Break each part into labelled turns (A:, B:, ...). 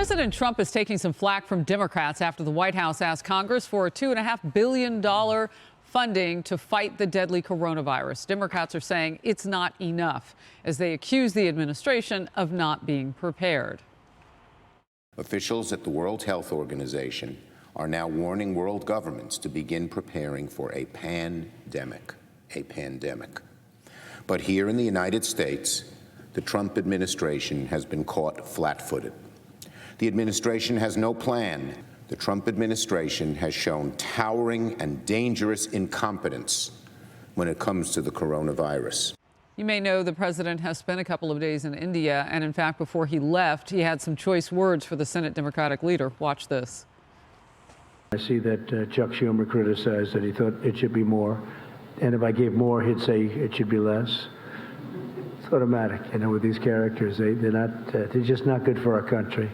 A: President Trump is taking some flack from Democrats after the White House asked Congress for a $2.5 billion funding to fight the deadly coronavirus. Democrats are saying it's not enough as they accuse the administration of not being prepared.
B: Officials at the World Health Organization are now warning world governments to begin preparing for a pandemic. But here in the United States, the Trump administration has been caught flat-footed. The administration has no plan. The Trump administration has shown towering and dangerous incompetence when it comes to the coronavirus.
A: You may know the president has spent a couple of days in India, and in fact, before he left, he had some choice words for the Senate Democratic leader. Watch this.
C: I see that Chuck Schumer criticized that he thought it should be more, and if I gave more, he'd say it should be less. It's automatic, you know, with these characters. They're just not good for our country.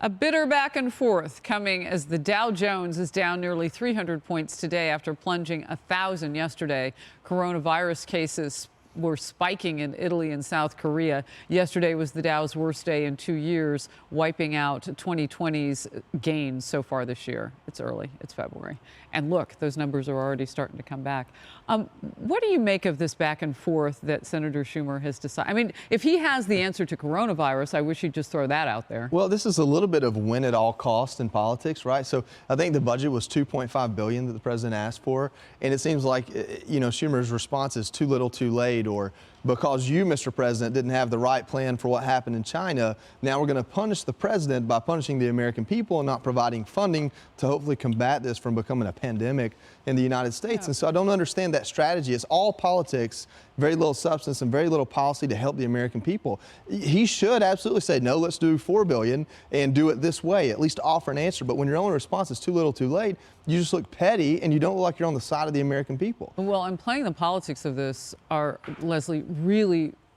A: A bitter back and forth coming as the Dow Jones is down nearly 300 points today after plunging 1,000 yesterday. Coronavirus cases were spiking in Italy and South Korea. Yesterday was the Dow's worst day in 2 years, wiping out 2020's gains so far this year. It's early. It's February. And look, those numbers are already starting to come back. What do you make of this back and forth that Senator Schumer has decided? I mean, if he has the answer to coronavirus, I wish he'd just throw that out there.
D: Well, this is a little bit of win at all costs in politics, right? So I think the budget was $2.5 billion that the president asked for. And it seems like, you know, Schumer's response is too little, too late, or because you, Mr. President, didn't have the right plan for what happened in China, now we're going to punish the president by punishing the American people and not providing funding to hopefully combat this from becoming a pandemic in the United States. Yeah. And so I don't understand that strategy. It's all politics, very little substance, and very little policy to help the American people. He should absolutely say, no, let's do $4 billion and do it this way, at least offer an answer. But when your only response is too little, too late, you just look petty and you don't look like you're on the side of the American people.
A: Well, and playing the politics of this are, Leslie,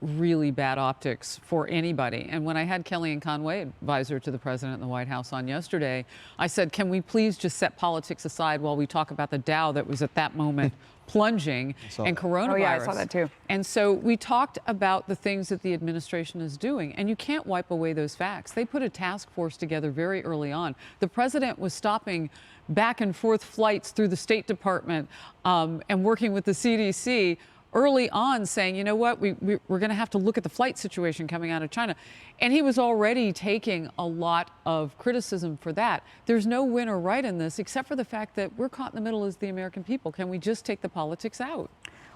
A: really bad optics for anybody. And when I had Kellyanne Conway, advisor to the president in the White House, on yesterday, I said, can we please just set politics aside while we talk about the Dow that was at that moment plunging and coronavirus.
E: Oh, yeah, I saw that too.
A: And so we talked about the things that the administration is doing, and you can't wipe away those facts. They put a task force together very early on. The president was stopping back and forth flights through the State Department and working with the CDC early on, saying, you know what, we're going to have to look at the flight situation coming out of China. And he was already taking a lot of criticism for that. There's no win or right in this, except for the fact that we're caught in the middle as the American people. Can we just take the politics out?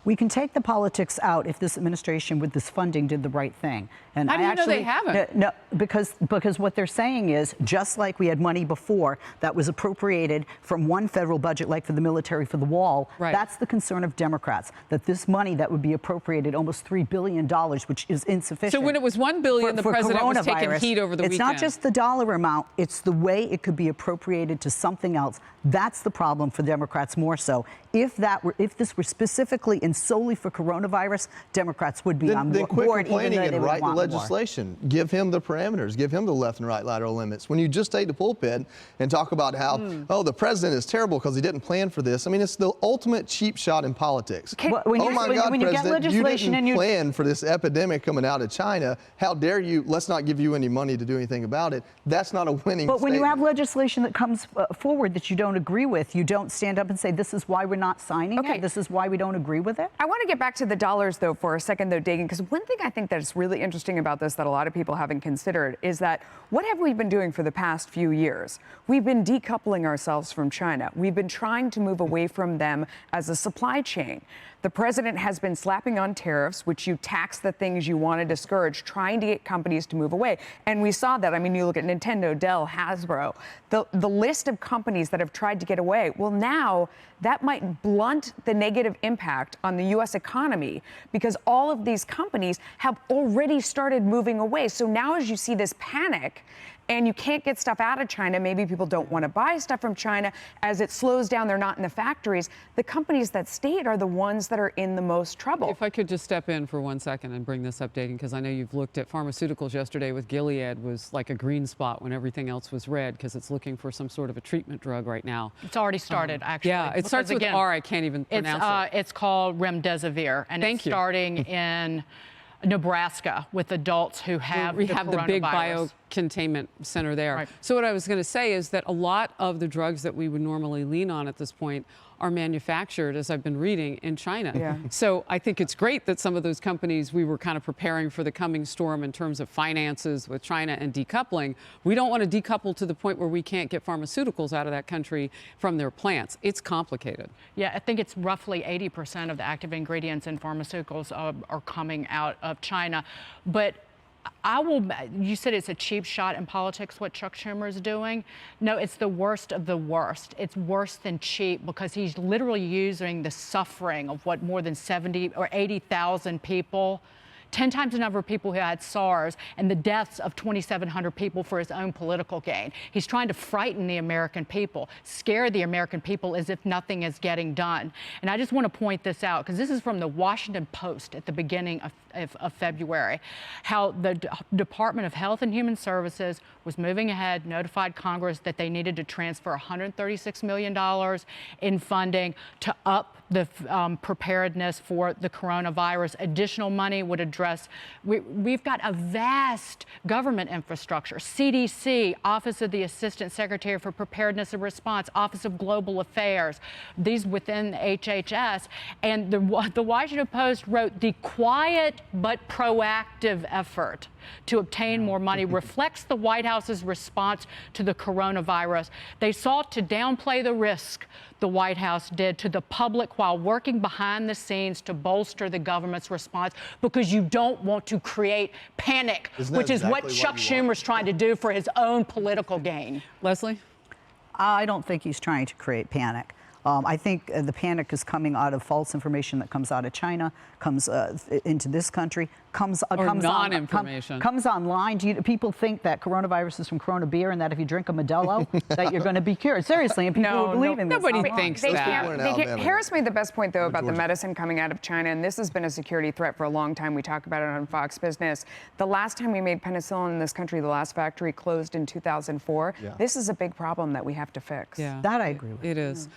F: We can take the politics out if this administration with this funding did the right thing. And
A: how do you know they haven't?
F: No, because what they're saying is, just like we had money before that was appropriated from one federal budget, like for the military, for the wall, that's the concern of Democrats, that this money that would be appropriated, almost $3 billion, which is insufficient.
A: So when it was $1 billion, the president was taking heat over the weekend.
F: It's not just the dollar amount, it's the way it could be appropriated to something else. That's the problem for Democrats more so. If this were specifically and solely for coronavirus, Democrats would be on board.
D: Then quit complaining and write the
F: legislation.
D: More. Give him the parameters. Give him the left and right lateral limits. When you just take the pulpit and talk about how, oh, the president is terrible because he didn't plan for this. I mean, it's the ultimate cheap shot in politics. Oh my God, President, you didn't plan for this epidemic coming out of China. How dare you? Let's not give you any money to do anything about it. That's not a winning
F: But when
D: statement.
F: you have legislation that comes forward that you don't agree with, you don't stand up and say, this is why we're not signing it. This is why we don't agree with it.
E: I want to get back to the dollars, though, for a second, though, Dagan, because one thing I think that's really interesting about this that a lot of people haven't considered is that what have we been doing for the past few years? We've been decoupling ourselves from China. We've been trying to move away from them as a supply chain. The president has been slapping on tariffs, which you tax the things you want to discourage, trying to get companies to move away. And we saw that. I mean, you look at Nintendo, Dell, Hasbro, the list of companies that have tried to get away. Well, now that might blunt the negative impact on the U.S. economy because all of these companies have already started moving away. So now as you see this panic, and you can't get stuff out of China. Maybe people don't want to buy stuff from China. As it slows down, they're not in the factories. The companies that stayed are the ones that are in the most trouble.
A: If I could just step in for 1 second and bring this up, Dagan, because I know you've looked at pharmaceuticals yesterday with Gilead was like a green spot when everything else was red because it's looking for some sort of a treatment drug right now.
G: It's already started, actually.
A: Yeah, it starts with R. I can't even pronounce it.
G: It's called remdesivir, and it's starting in Nebraska with adults who have
A: we have the big
G: coronavirus.
A: biocontainment center there.
G: Right.
A: So what I was going to say is that a lot of the drugs that we would normally lean on at this point are manufactured, as I've been reading, in China.
E: Yeah.
A: So I think it's great that some of those companies, we were kind of preparing for the coming storm in terms of finances with China and decoupling. We don't want to decouple to the point where we can't get pharmaceuticals out of that country from their plants. It's complicated.
G: Yeah, I think it's roughly 80% of the active ingredients in pharmaceuticals are coming out of China. But you said it's a cheap shot in politics, what Chuck Schumer is doing. No, it's the worst of the worst. It's worse than cheap because he's literally using the suffering of what more than 70 or 80,000 people, 10 times the number of people who had SARS, and the deaths of 2,700 people for his own political gain. He's trying to frighten the American people, scare the American people as if nothing is getting done. And I just want to point this out because this is from the Washington Post at the beginning of February, how the Department of Health and Human Services was moving ahead, notified Congress that they needed to transfer $136 million in funding to up the preparedness for the coronavirus. Additional money would address, we've got a vast government infrastructure, CDC, Office of the Assistant Secretary for Preparedness and Response, Office of Global Affairs, these within HHS. And the Washington Post wrote, the quiet but proactive effort to obtain more money reflects the White House's response to the coronavirus. They sought to downplay the risk, the White House did, to the public while working behind the scenes to bolster the government's response because you don't want to create panic, which is what Chuck Schumer's trying to do for his own political gain.
A: Leslie?
F: I don't think he's trying to create panic. I think the panic is coming out of false information that comes out of China, comes into this country, comes
A: non-information.
F: Comes online. People think that coronavirus is from Corona beer and that if you drink a Modelo, that you're going to be cured. Seriously, and people are believing this.
A: Nobody thinks that.
E: Harris made the best point, though, about the medicine coming out of China, and this has been a security threat for a long time. We talk about it on Fox Business. The last time we made penicillin in this country, the last factory closed in 2004. Yeah. This is a big problem that we have to fix.
A: Yeah.
F: That I agree with.
A: It is.